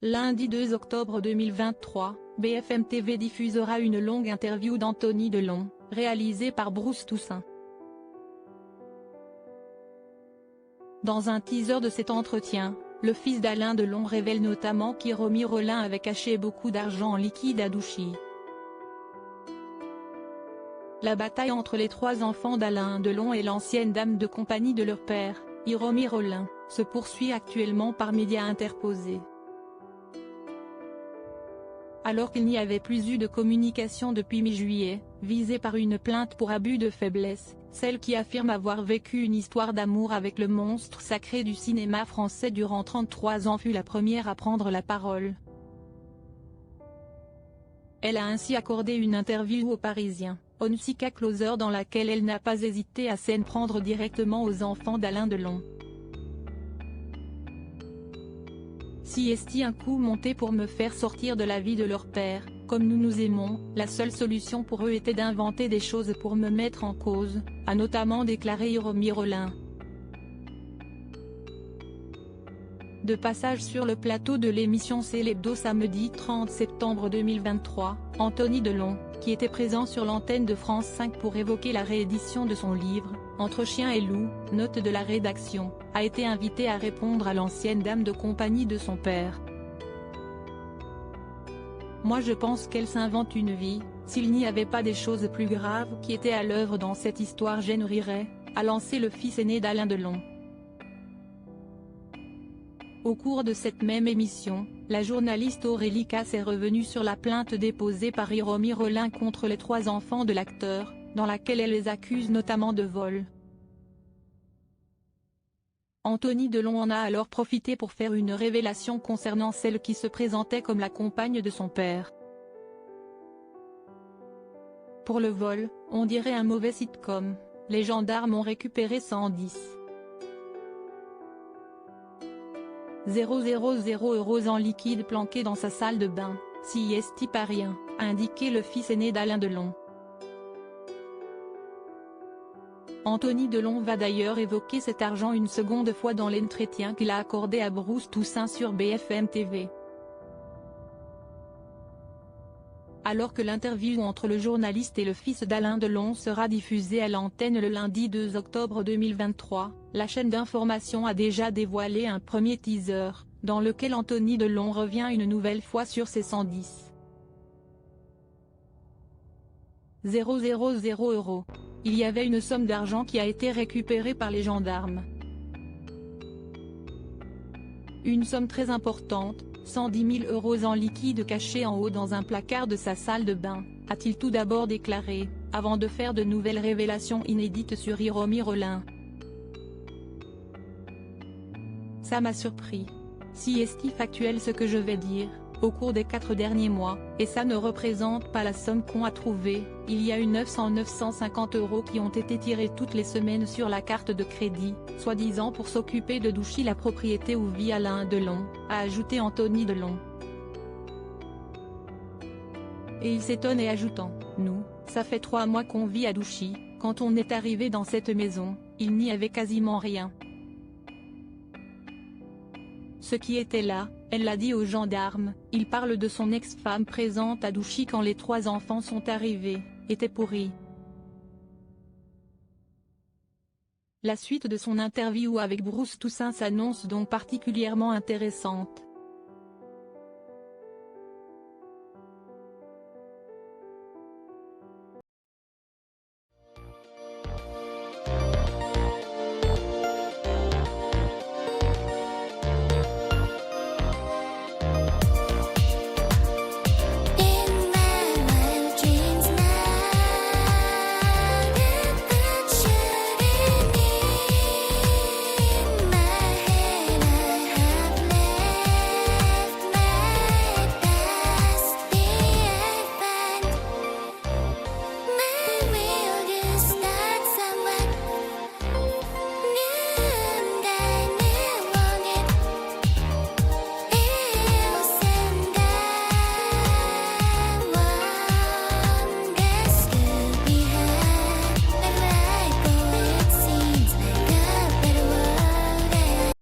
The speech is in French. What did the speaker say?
Lundi 2 octobre 2023, BFM TV diffusera une longue interview d'Anthony Delon, réalisée par Bruce Toussaint. Dans un teaser de cet entretien, le fils d'Alain Delon révèle notamment qu'Hiromi Rollin avait caché beaucoup d'argent en liquide à Douchy. La bataille entre les trois enfants d'Alain Delon et l'ancienne dame de compagnie de leur père, Hiromi Rollin, se poursuit actuellement par médias interposés. Alors qu'il n'y avait plus eu de communication depuis mi-juillet, visé par une plainte pour abus de faiblesse, celle qui affirme avoir vécu une histoire d'amour avec le monstre sacré du cinéma français durant 33 ans fut la première à prendre la parole. Elle a ainsi accordé une interview aux Parisiens, Ontsika Closer, dans laquelle elle n'a pas hésité à s'en prendre directement aux enfants d'Alain Delon. Si est-il un coup monté pour me faire sortir de la vie de leur père, comme nous nous aimons, la seule solution pour eux était d'inventer des choses pour me mettre en cause, a notamment déclaré Hiromi Rollin. De passage sur le plateau de l'émission C'est l'Hebdo samedi 30 septembre 2023, Anthony Delon, qui était présent sur l'antenne de France 5 pour évoquer la réédition de son livre, Entre chien et loup, note de la rédaction, a été invité à répondre à l'ancienne dame de compagnie de son père. Moi je pense qu'elle s'invente une vie, s'il n'y avait pas des choses plus graves qui étaient à l'œuvre dans cette histoire je ne rirais, a lancé le fils aîné d'Alain Delon. Au cours de cette même émission, la journaliste Aurélie Casse est revenue sur la plainte déposée par Hiromi Rollin contre les trois enfants de l'acteur, dans laquelle elle les accuse notamment de vol. Anthony Delon en a alors profité pour faire une révélation concernant celle qui se présentait comme la compagne de son père. Pour le vol, on dirait un mauvais sitcom, les gendarmes ont récupéré 110 000 € en liquide planqués dans sa salle de bain, si est pas rien, a indiqué le fils aîné d'Alain Delon. Anthony Delon va d'ailleurs évoquer cet argent une seconde fois dans l'entretien qu'il a accordé à Bruce Toussaint sur BFM TV. Alors que l'interview entre le journaliste et le fils d'Alain Delon sera diffusée à l'antenne le lundi 2 octobre 2023, la chaîne d'information a déjà dévoilé un premier teaser, dans lequel Anthony Delon revient une nouvelle fois sur ses 110 000 €. Il y avait une somme d'argent qui a été récupérée par les gendarmes. Une somme très importante, 110 000 € en liquide caché en haut dans un placard de sa salle de bain, a-t-il tout d'abord déclaré, avant de faire de nouvelles révélations inédites sur Hiromi Rollin. Ça m'a surpris. Si est factuel ce que je vais dire, au cours des 4 derniers mois, et ça ne représente pas la somme qu'on a trouvée, il y a eu 950 € qui ont été tirés toutes les semaines sur la carte de crédit, soi-disant pour s'occuper de Douchy, la propriété où vit Alain Delon, a ajouté Anthony Delon. Et il s'étonne et ajoutant, nous, ça fait 3 mois qu'on vit à Douchy, quand on est arrivé dans cette maison, il n'y avait quasiment rien. Ce qui était là, elle l'a dit aux gendarmes, il parle de son ex-femme présente à Douchy quand les 3 enfants sont arrivés, était pourri. La suite de son interview avec Bruce Toussaint s'annonce donc particulièrement intéressante.